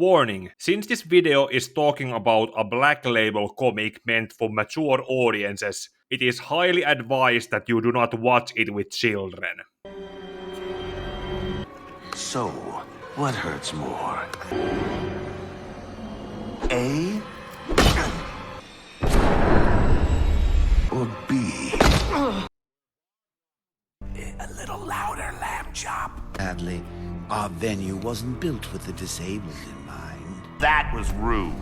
Warning, since this video is talking about a black label comic meant for mature audiences, it is highly advised that you do not watch it with children. So, what hurts more? A? Or B? A little louder, lamb chop. Sadly, our venue wasn't built with the disabled in mind. That was rude.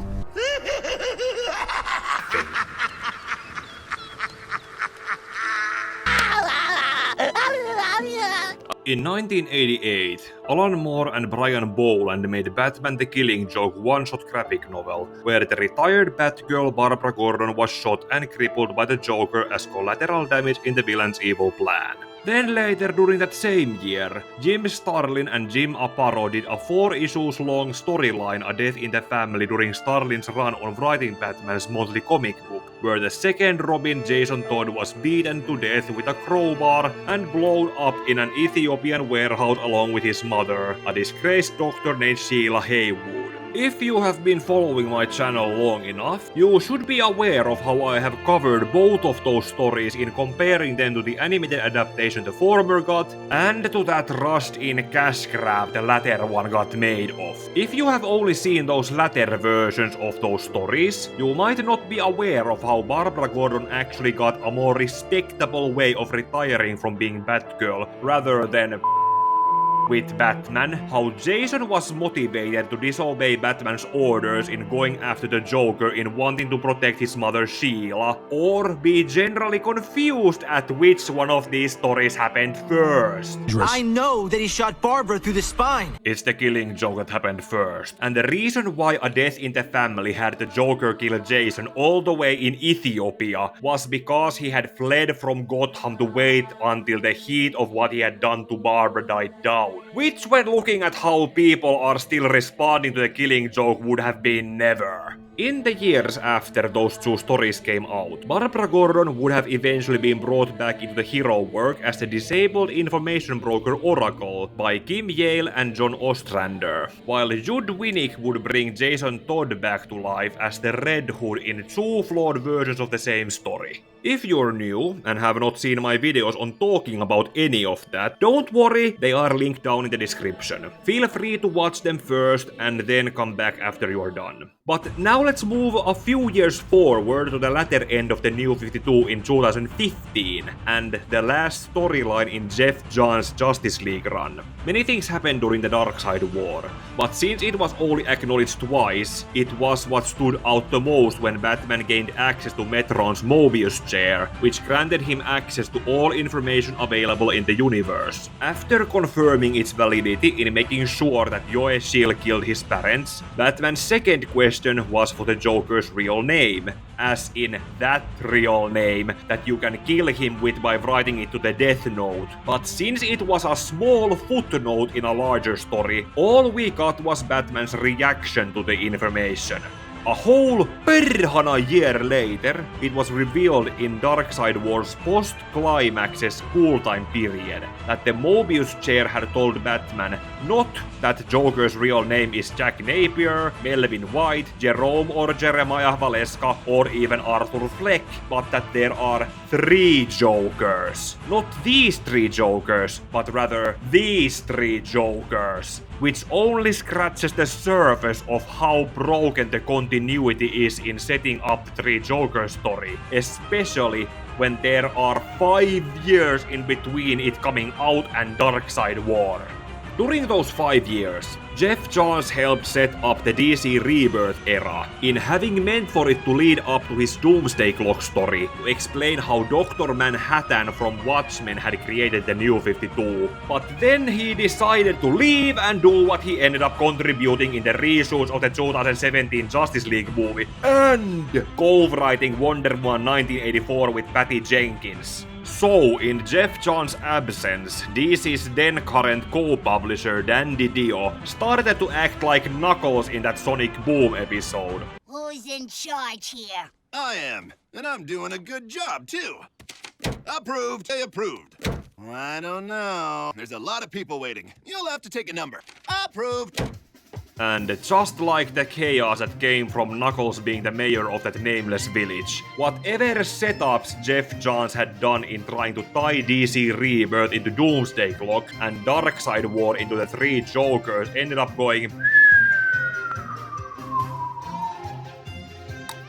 In 1988, Alan Moore and Brian Bolland made Batman the Killing Joke one-shot graphic novel, where the retired Batgirl Barbara Gordon was shot and crippled by the Joker as collateral damage in the villain's evil plan. Then later during that same year, Jim Starlin and Jim Aparo did a 4 issues long storyline A Death in the Family during Starlin's run on writing Batman's monthly comic book, where the second Robin Jason Todd was beaten to death with a crowbar and blown up in an Ethiopian warehouse along with his mother, a disgraced doctor named Sheila Haywood. If you have been following my channel long enough, you should be aware of how I have covered both of those stories in comparing them to the animated adaptation the former got, and to that rushed-in cash grab the latter one got made of. If you have only seen those latter versions of those stories, you might not be aware of how Barbara Gordon actually got a more respectable way of retiring from being Batgirl rather than with Batman, how Jason was motivated to disobey Batman's orders in going after the Joker in wanting to protect his mother Sheila, or be generally confused at which one of these stories happened first. I know that he shot Barbara through the spine. It's the Killing Joke that happened first, and the reason why A Death in the Family had the Joker kill Jason all the way in Ethiopia was because he had fled from Gotham to wait until the heat of what he had done to Barbara died down. Which, when looking at how people are still responding to the Killing Joke, would have been never. In the years after those two stories came out, Barbara Gordon would have eventually been brought back into the hero work as the disabled information broker Oracle by Kim Yale and John Ostrander, while Judd Winick would bring Jason Todd back to life as the Red Hood in 2 flawed versions of the same story. If you're new and have not seen my videos on talking about any of that, don't worry, they are linked down in the description. Feel free to watch them first and then come back after you're done. But now let's move a few years forward to the latter end of the New 52 in 2015, and the last storyline in Geoff Johns' Justice League run. Many things happened during the Darkseid War, but since it was only acknowledged twice, it was what stood out the most when Batman gained access to Metron's Mobius chair, which granted him access to all information available in the universe. After confirming its validity in making sure that Yoe Shield killed his parents, Batman's second question was for the Joker's real name, as in that real name that you can kill him with by writing it to the Death Note. But since it was a small footnote in a larger story, all we got was Batman's reaction to the information. A whole perhana year later, it was revealed in Darkseid War's post-climax's cool time period that the Mobius chair had told Batman not that Joker's real name is Jack Napier, Melvin White, Jerome or Jeremiah Valeska, or even Arthur Fleck, but that there are 3 Jokers. Not these 3 Jokers, but rather these 3 Jokers, which only scratches the surface of how broken the continuity is in setting up the 3 Joker story, especially when there are 5 years in between it coming out and Darkseid War. During those 5 years, Geoff Johns helped set up the DC Rebirth era, in having meant for it to lead up to his Doomsday Clock story, to explain how Dr. Manhattan from Watchmen had created the New 52. But then he decided to leave and do what he ended up contributing in the reshoots of the 2017 Justice League movie, and co-writing Wonder Woman 1984 with Patty Jenkins. So, in Geoff Johns' absence, DC's then current co-publisher Dan DiDio started to act like Knuckles in that Sonic Boom episode. Who's in charge here? I am, and I'm doing a good job, too. Approved. They approved. I don't know. There's a lot of people waiting. You'll have to take a number. Approved. And just like the chaos that came from Knuckles being the mayor of that nameless village, whatever setups Geoff Johns had done in trying to tie DC Rebirth into Doomsday Clock and Darkseid War into the three Jokers ended up going...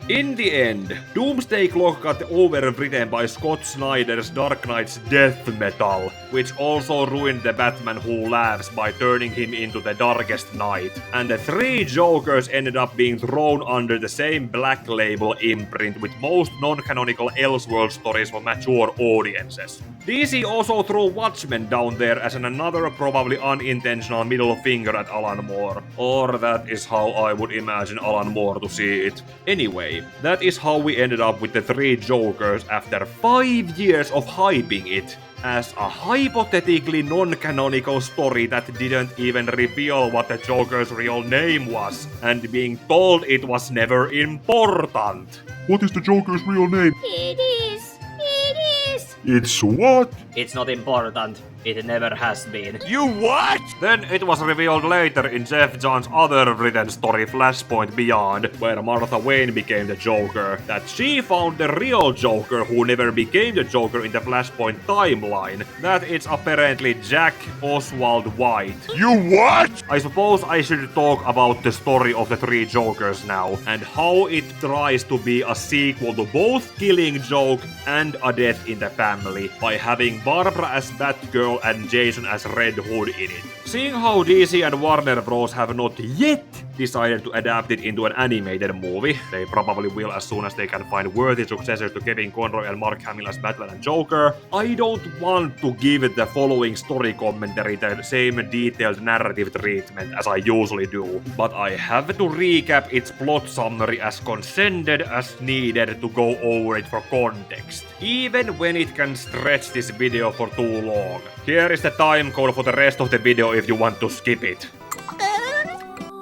In the end, Doomsday Clock got overwritten by Scott Snyder's Dark Knight's death metal, which also ruined the Batman Who Laughs by turning him into the Darkest Knight, and the three Jokers ended up being thrown under the same Black Label imprint with most non-canonical Elseworlds stories for mature audiences. DC also threw Watchmen down there as another probably unintentional middle finger at Alan Moore, or that is how I would imagine Alan Moore to see it. Anyway, that is how we ended up with the three Jokers after 5 years of hyping it as a hypothetically non-canonical story that didn't even reveal what the Joker's real name was, and being told it was never important. What is the Joker's real name? It is. It's what? It's not important. It never has been. You what? Then it was revealed later in Geoff Johns' other written story Flashpoint Beyond, where Martha Wayne became the Joker, that she found the real Joker who never became the Joker in the Flashpoint timeline, that it's apparently Jack Oswald White. You what? I suppose I should talk about the story of the three Jokers now, and how it tries to be a sequel to both Killing Joke and A Death in the Family, by having Barbara as Batgirl and Jason as Red Hood in it. Seeing how DC and Warner Bros. Have not yet decided to adapt it into an animated movie, they probably will as soon as they can find worthy successors to Kevin Conroy and Mark Hamill as Batman and Joker, I don't want to give the following story commentary the same detailed narrative treatment as I usually do, but I have to recap its plot summary as condensed as needed to go over it for context, even when it can stretch this video for too long. Here is the time code for the rest of the video if you want to skip it.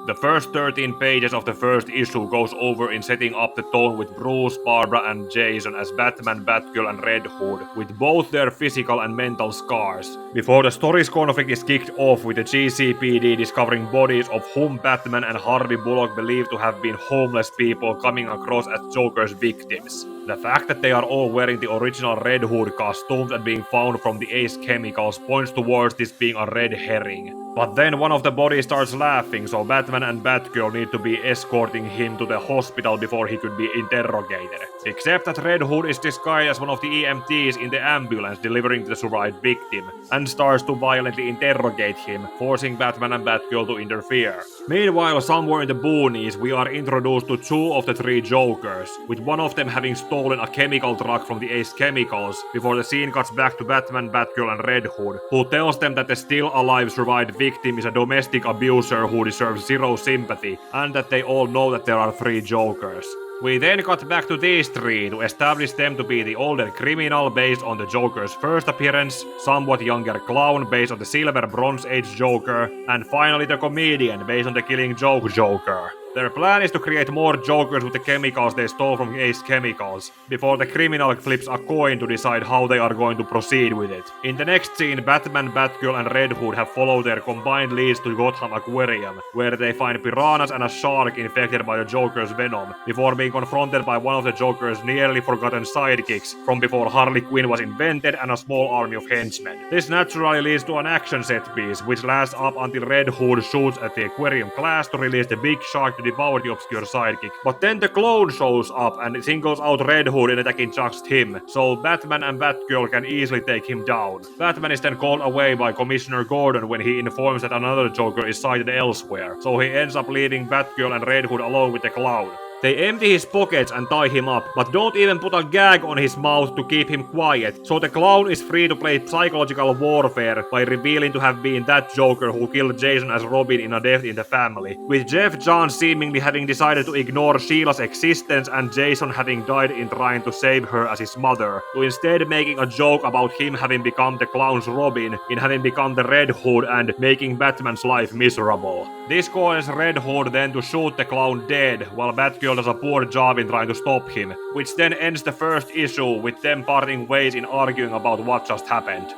The first 13 pages of the first issue goes over in setting up the tone with Bruce, Barbara and Jason as Batman, Batgirl and Red Hood, with both their physical and mental scars, before the story's conflict is kicked off with the GCPD discovering bodies of whom Batman and Harvey Bullock believe to have been homeless people coming across as Joker's victims. The fact that they are all wearing the original Red Hood costumes and being found from the Ace chemicals points towards this being a red herring. But then one of the bodies starts laughing, so Batman and Batgirl need to be escorting him to the hospital before he could be interrogated. Except that Red Hood is disguised as one of the EMTs in the ambulance delivering the survived victim, and starts to violently interrogate him, forcing Batman and Batgirl to interfere. Meanwhile, somewhere in the boonies, we are introduced to two of the three Jokers, with one of them having stolen a chemical truck from the Ace Chemicals, before the scene cuts back to Batman, Batgirl and Red Hood, who tells them that the still alive survived victim is a domestic abuser who deserves zero sympathy, and that they all know that there are three Jokers. We then cut back to these three to establish them to be the older criminal based on the Joker's first appearance, somewhat younger clown based on the Silver Bronze Age Joker, and finally the comedian based on the Killing Joke Joker. Their plan is to create more Jokers with the chemicals they stole from Ace Chemicals, before the criminal flips a coin to decide how they are going to proceed with it. In the next scene, Batman, Batgirl and Red Hood have followed their combined leads to Gotham Aquarium, where they find piranhas and a shark infected by the Joker's venom, before being confronted by one of the Joker's nearly forgotten sidekicks from before Harley Quinn was invented and a small army of henchmen. This naturally leads to an action set piece, which lasts up until Red Hood shoots at the aquarium glass to release the big shark to devour the obscure sidekick. But then the clone shows up and singles out Red Hood in attacking just him, so Batman and Batgirl can easily take him down. Batman is then called away by Commissioner Gordon when he informs that another Joker is sighted elsewhere, so he ends up leaving Batgirl and Red Hood alone with the clown. They empty his pockets and tie him up, but don't even put a gag on his mouth to keep him quiet, so the clown is free to play psychological warfare by revealing to have been that Joker who killed Jason as Robin in A Death in the Family, with Geoff Johns seemingly having decided to ignore Sheila's existence and Jason having died in trying to save her as his mother, to instead making a joke about him having become the clown's Robin in having become the Red Hood and making Batman's life miserable. This causes Red Hood then to shoot the clown dead, while Batgirl does a poor job in trying to stop him, which then ends the first issue with them parting ways in arguing about what just happened.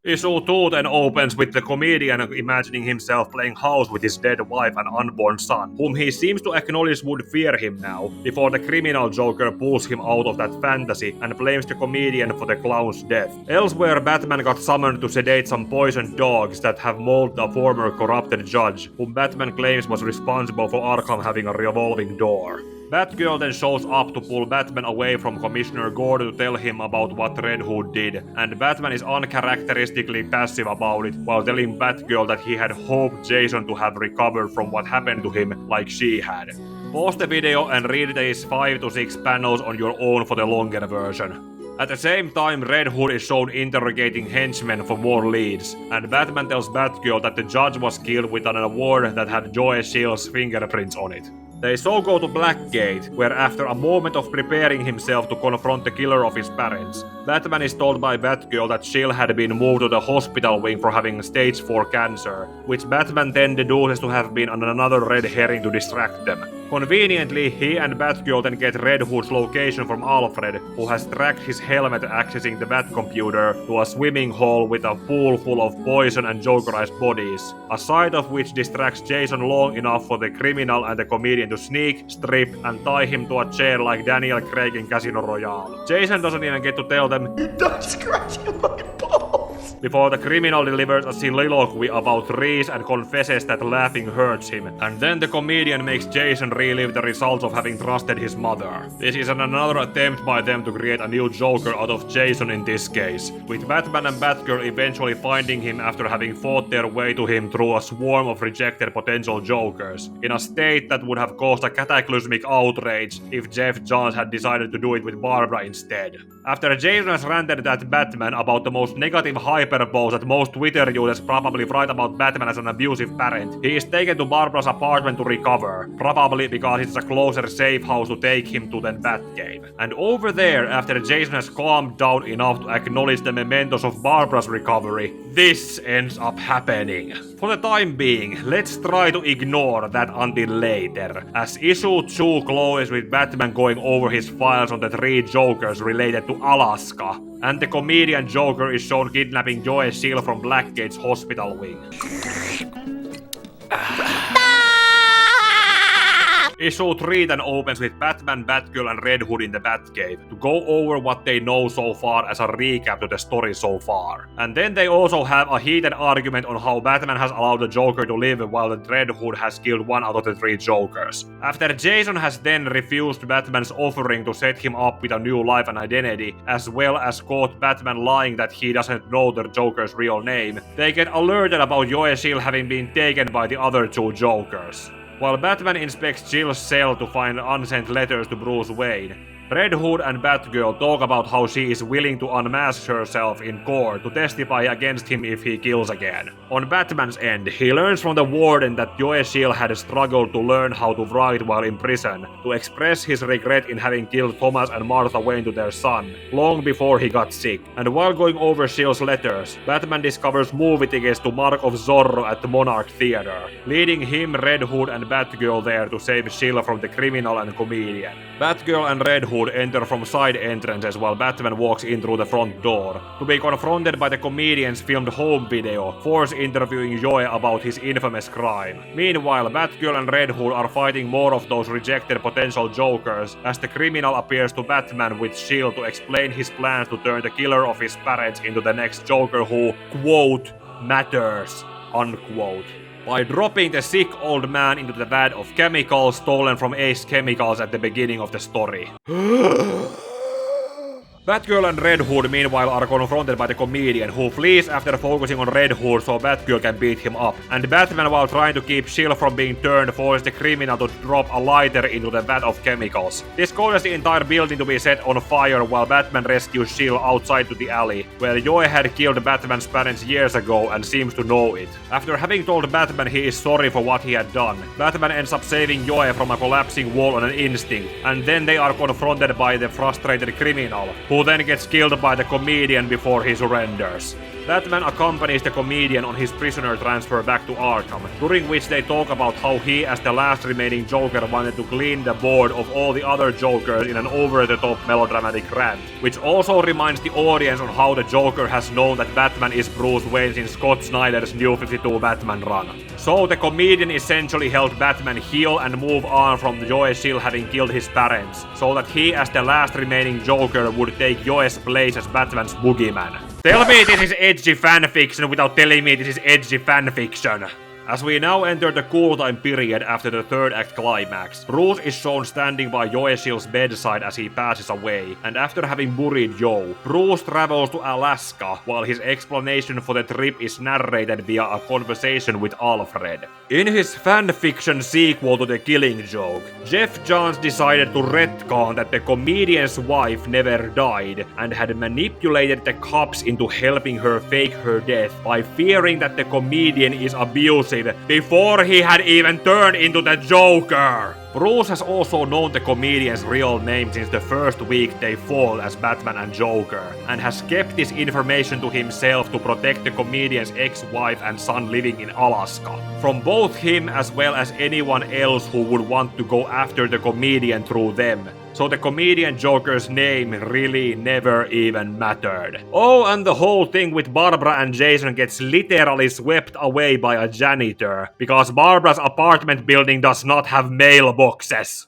Issue 2 then opens with the comedian imagining himself playing house with his dead wife and unborn son, whom he seems to acknowledge would fear him now, before the criminal Joker pulls him out of that fantasy and blames the comedian for the clown's death. Elsewhere, Batman got summoned to sedate some poisoned dogs that have mauled a former corrupted judge, whom Batman claims was responsible for Arkham having a revolving door. Batgirl then shows up to pull Batman away from Commissioner Gordon to tell him about what Red Hood did, and Batman is uncharacteristically passive about it while telling Batgirl that he had hoped Jason to have recovered from what happened to him like she had. Pause the video and read these 5 to 6 panels on your own for the longer version. At the same time, Red Hood is shown interrogating henchmen for more leads, and Batman tells Batgirl that the judge was killed with an award that had Joe Shield's fingerprints on it. They so go to Blackgate, where after a moment of preparing himself to confront the killer of his parents, Batman is told by Batgirl that Shield had been moved to the hospital wing for having stage 4 cancer, which Batman then deduces to have been another red herring to distract them. Conveniently, he and Batgirl then get Red Hood's location from Alfred, who has tracked his helmet accessing the Batcomputer to a swimming hole with a pool full of poison and Jokerized bodies, a sight of which distracts Jason long enough for the criminal and the comedian to sneak, strip, and tie him to a chair like Daniel Craig in Casino Royale. Jason doesn't even get to tell them, Don't scratch my balls! before the criminal delivers a soliloquy about Reese and confesses that laughing hurts him, and then the comedian makes Jason relive the results of having trusted his mother. This is another attempt by them to create a new Joker out of Jason in this case, with Batman and Batgirl eventually finding him after having fought their way to him through a swarm of rejected potential Jokers, in a state that would have caused a cataclysmic outrage if Geoff Johns had decided to do it with Barbara instead. After Jason has ranted at Batman about the most negative hyperboles that most Twitter users probably write about Batman as an abusive parent, he is taken to Barbara's apartment to recover, probably because it's a closer safe house to take him to than Batcave. And over there, after Jason has calmed down enough to acknowledge the mementos of Barbara's recovery, this ends up happening. For the time being, let's try to ignore that until later, as issue 2 closes with Batman going over his files on the 3 Jokers related to Alaska, and the comedian Joker is shown kidnapping Joe Shield from Blackgate's hospital wing. Issue 3 then opens with Batman, Batgirl, and Red Hood in the Batcave to go over what they know so far as a recap to the story so far. And then they also have a heated argument on how Batman has allowed the Joker to live while the Red Hood has killed one out of the 3 Jokers. After Jason has then refused Batman's offering to set him up with a new life and identity, as well as caught Batman lying that he doesn't know the Joker's real name, they get alerted about Joe Shield having been taken by the other 2 Jokers. While Batman inspects Jill's cell to find unsent letters to Bruce Wayne, Red Hood and Batgirl talk about how she is willing to unmask herself in court to testify against him if he kills again. On Batman's end, he learns from the warden that Joe Shield had struggled to learn how to write while in prison, to express his regret in having killed Thomas and Martha Wayne to their son, long before he got sick. And while going over Shield's letters, Batman discovers movie tickets to Mark of Zorro at the Monarch Theater, leading him, Red Hood, and Batgirl there to save Shield from the criminal and comedian. Batgirl and Red Hood enter from side entrances while Batman walks in through the front door, to be confronted by the comedian's filmed home video, force interviewing Joe about his infamous crime. Meanwhile, Batgirl and Red Hood are fighting more of those rejected potential Jokers, as the criminal appears to Batman with Shield to explain his plans to turn the killer of his parents into the next Joker who, quote, matters, unquote, by dropping the sick old man into the vat of chemicals stolen from Ace Chemicals at the beginning of the story. Batgirl and Red Hood meanwhile are confronted by the comedian, who flees after focusing on Red Hood so Batgirl can beat him up. And Batman, while trying to keep Shield from being turned, forces the criminal to drop a lighter into the vat of chemicals. This causes the entire building to be set on fire while Batman rescues Shield outside to the alley, where Joe had killed Batman's parents years ago and seems to know it. After having told Batman he is sorry for what he had done, Batman ends up saving Joe from a collapsing wall on an instinct, and then they are confronted by the frustrated criminal, who then gets killed by the comedian before he surrenders. Batman accompanies the comedian on his prisoner transfer back to Arkham, during which they talk about how he, as the last remaining Joker, wanted to clean the board of all the other Jokers in an over-the-top melodramatic rant, which also reminds the audience on how the Joker has known that Batman is Bruce Wayne since Scott Snyder's New 52 Batman run. So the comedian essentially helped Batman heal and move on from Joe Chill having killed his parents, so that he, as the last remaining Joker, would take Joe's place as Batman's boogeyman. Tell me this is edgy fanfiction without telling me this is edgy fanfiction. As we now enter the cool time period after the third act climax, Bruce is shown standing by Joe-Chill's bedside as he passes away, and after having buried Joe, Bruce travels to Alaska while his explanation for the trip is narrated via a conversation with Alfred. In his fanfiction sequel to The Killing Joke, Geoff Johns decided to retcon that the comedian's wife never died and had manipulated the cops into helping her fake her death by fearing that the comedian is abusive before he had even turned into the Joker. Bruce has also known the comedian's real name since the first week they fall as Batman and Joker, and has kept this information to himself to protect the comedian's ex-wife and son living in Alaska from both him as well as anyone else who would want to go after the comedian through them. So the comedian Joker's name really never even mattered. Oh, and the whole thing with Barbara and Jason gets literally swept away by a janitor, because Barbara's apartment building does not have mailboxes.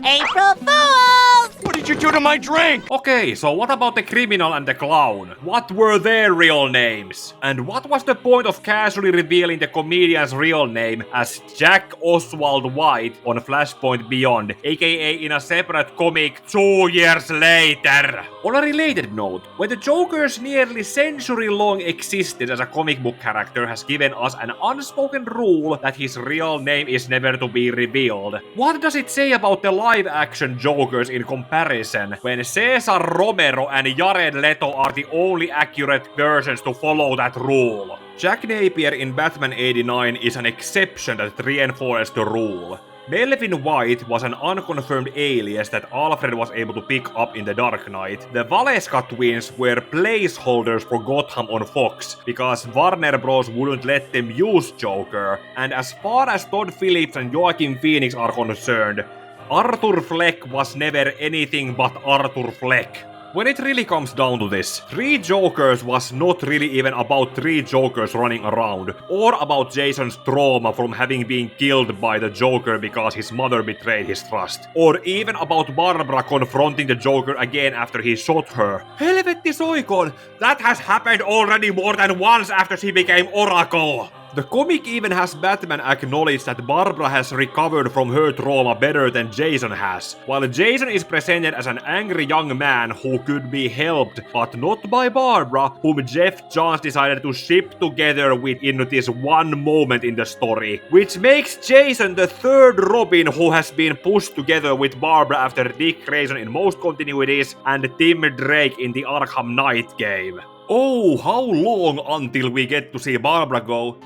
April Fools! What did you do to my drink? Okay, so what about the criminal and the clown? What were their real names? And what was the point of casually revealing the comedian's real name as Jack Oswald White on Flashpoint Beyond, aka in a separate comic 2 years later? On a related note, when the Joker's nearly century-long existence as a comic book character has given us an unspoken rule that his real name is never to be revealed, what does it say about the live-action Jokers in comparison when Cesar Romero and Jared Leto are the only accurate versions to follow that rule? Jack Napier in Batman 89 is an exception that reinforces the rule. Melvin White was an unconfirmed alias that Alfred was able to pick up in The Dark Knight. The Valeska twins were placeholders for Gotham on Fox, because Warner Bros. Wouldn't let them use Joker, and as far as Todd Phillips and Joaquin Phoenix are concerned, Arthur Fleck was never anything but Arthur Fleck. When it really comes down to this, 3 Jokers was not really even about 3 Jokers running around, or about Jason's trauma from having been killed by the Joker because his mother betrayed his trust, or even about Barbara confronting the Joker again after he shot her. Helvetti soikoon! That has happened already more than once after she became Oracle! The comic even has Batman acknowledge that Barbara has recovered from her trauma better than Jason has, while Jason is presented as an angry young man who could be helped, but not by Barbara, whom Geoff Johns decided to ship together with in this one moment in the story, which makes Jason the 3rd Robin who has been pushed together with Barbara after Dick Grayson in most continuities and Tim Drake in the Arkham Knight game. Oh, how long until we get to see Barbara go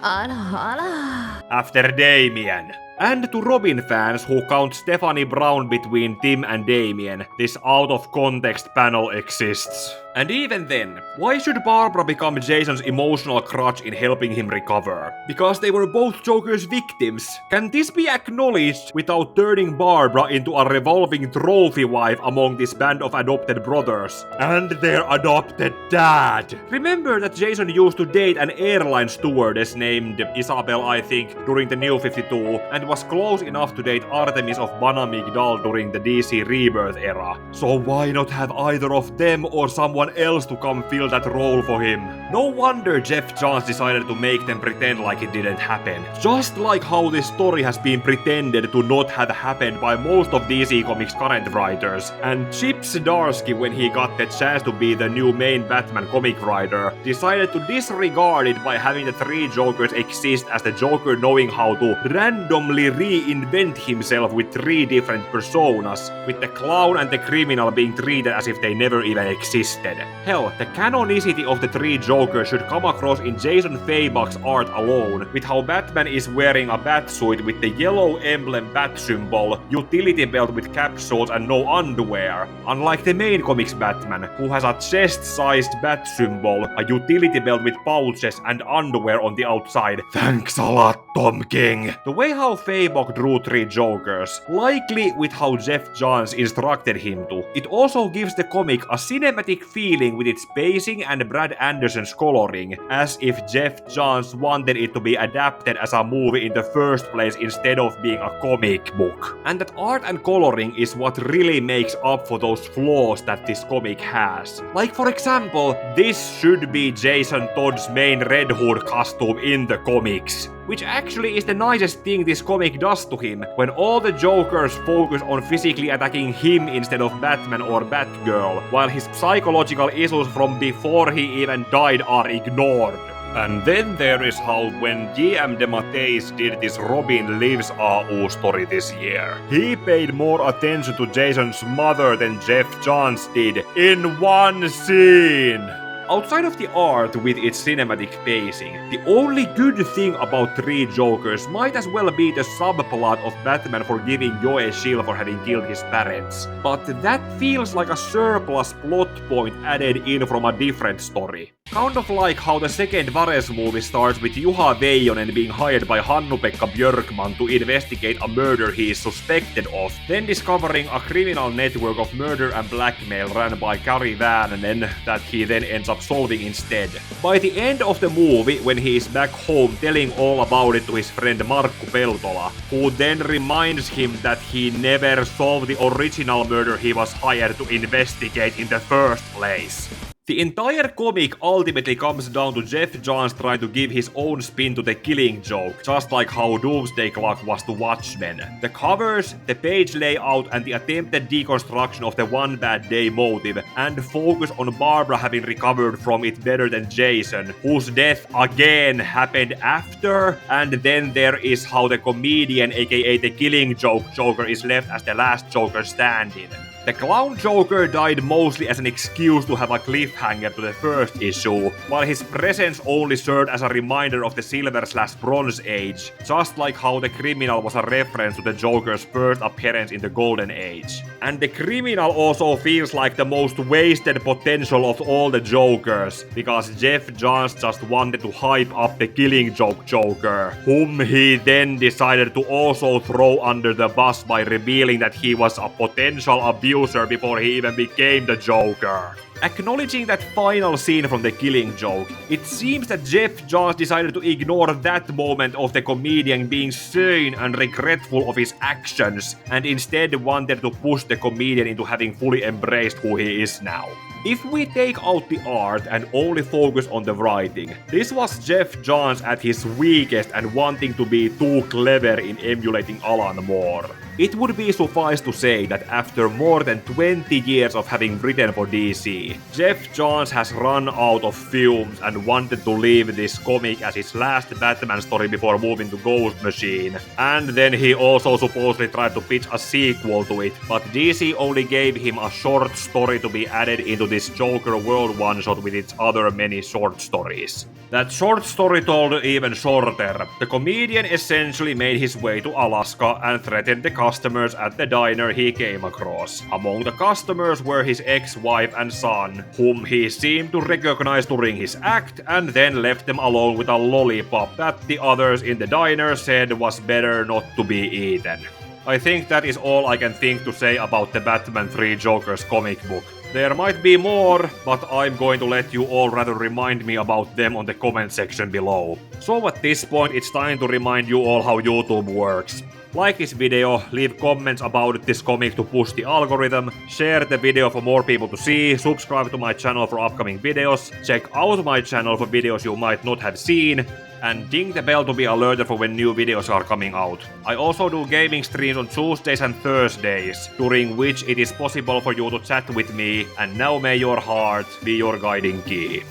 after Damien? And to Robin fans who count Stephanie Brown between Tim and Damien, this out-of-context panel exists. And even then, why should Barbara become Jason's emotional crutch in helping him recover? Because they were both Joker's victims. Can this be acknowledged without turning Barbara into a revolving trophy wife among this band of adopted brothers? And their adopted dad! Remember that Jason used to date an airline stewardess named Isabel, I think, during the New 52, and was close enough to date Artemis of Banamigdal during the DC Rebirth era. So why not have either of them or someone else to come fill that role for him? No wonder Geoff Johns decided to make them pretend like it didn't happen. Just like how this story has been pretended to not have happened by most of DC Comics' current writers. And Chip Zdarsky, when he got the chance to be the new main Batman comic writer, decided to disregard it by having the 3 Jokers exist as the Joker knowing how to randomly reinvent himself with 3 different personas, with the clown and the criminal being treated as if they never even existed. accepted. Hell, the canonicity of the three Jokers should come across in Jason Fabok's art alone, with how Batman is wearing a batsuit with the yellow emblem bat symbol, utility belt with capsules and no underwear, unlike the main comics Batman, who has a chest-sized bat symbol, a utility belt with pouches and underwear on the outside. Thanks a lot, Tom King! The way how Fabok drew three Jokers, likely with how Geoff Johns instructed him to, it also gives the comic a cinematic feeling with its pacing and Brad Anderson's coloring, as if Geoff Johns wanted it to be adapted as a movie in the first place instead of being a comic book. And that art and coloring is what really makes up for those flaws that this comic has. Like for example, this should be Jason Todd's main Red Hood costume in the comics, which actually is the nicest thing this comic does to him, when all the Jokers focus on physically attacking him instead of Batman or Batgirl, while his psychological issues from before he even died are ignored. And then there is how when GM DeMatteis did this Robin Lives AU story this year, he paid more attention to Jason's mother than Geoff Johns did in one scene. Outside of the art with its cinematic pacing, the only good thing about Three Jokers might as well be the subplot of Batman forgiving Joe Chill for having killed his parents. But that feels like a surplus plot point added in from a different story. Kind of like how the second Vares movie starts with Juha Veijonen being hired by Hannu-Pekka Björkman to investigate a murder he is suspected of, then discovering a criminal network of murder and blackmail run by Kari Väänänen that he then ends up solving instead. By the end of the movie, when he is back home telling all about it to his friend Markku Peltola, who then reminds him that he never solved the original murder he was hired to investigate in the first place. The entire comic ultimately comes down to Geoff Johns trying to give his own spin to the Killing Joke, just like how Doomsday Clock was to Watchmen. The covers, the page layout, and the attempted deconstruction of the One Bad Day motive, and focus on Barbara having recovered from it better than Jason, whose death again happened after, and then there is how the comedian aka the Killing Joke Joker is left as the last Joker standing. The Clown Joker died mostly as an excuse to have a cliffhanger to the first issue, while his presence only served as a reminder of the Silver/Bronze Age, just like how the Criminal was a reference to the Joker's first appearance in the Golden Age. And the Criminal also feels like the most wasted potential of all the Jokers, because Geoff Johns just wanted to hype up the Killing Joke Joker, whom he then decided to also throw under the bus by revealing that he was a potential abuser before he even became the Joker. Acknowledging that final scene from the Killing Joke, it seems that Geoff Johns decided to ignore that moment of the comedian being sane and regretful of his actions, and instead wanted to push the comedian into having fully embraced who he is now. If we take out the art and only focus on the writing, this was Geoff Johns at his weakest and wanting to be too clever in emulating Alan Moore. It would be suffice to say that after more than 20 years of having written for DC, Geoff Johns has run out of fumes and wanted to leave this comic as his last Batman story before moving to Ghost Machine. And then he also supposedly tried to pitch a sequel to it, but DC only gave him a short story to be added into this Joker World one-shot with its other many short stories. That short story told even shorter. The comedian essentially made his way to Alaska and threatened the customers at the diner he came across. Among the customers were his ex-wife and son, whom he seemed to recognize during his act, and then left them alone with a lollipop that the others in the diner said was better not to be eaten. I think that is all I can think to say about the Batman 3 Jokers comic book. There might be more, but I'm going to let you all rather remind me about them on the comment section below. So at this point, it's time to remind you all how YouTube works. Like this video, leave comments about this comic to push the algorithm, share the video for more people to see, subscribe to my channel for upcoming videos, check out my channel for videos you might not have seen, and ding the bell to be alerted for when new videos are coming out. I also do gaming streams on Tuesdays and Thursdays, during which it is possible for you to chat with me, and now may your heart be your guiding key.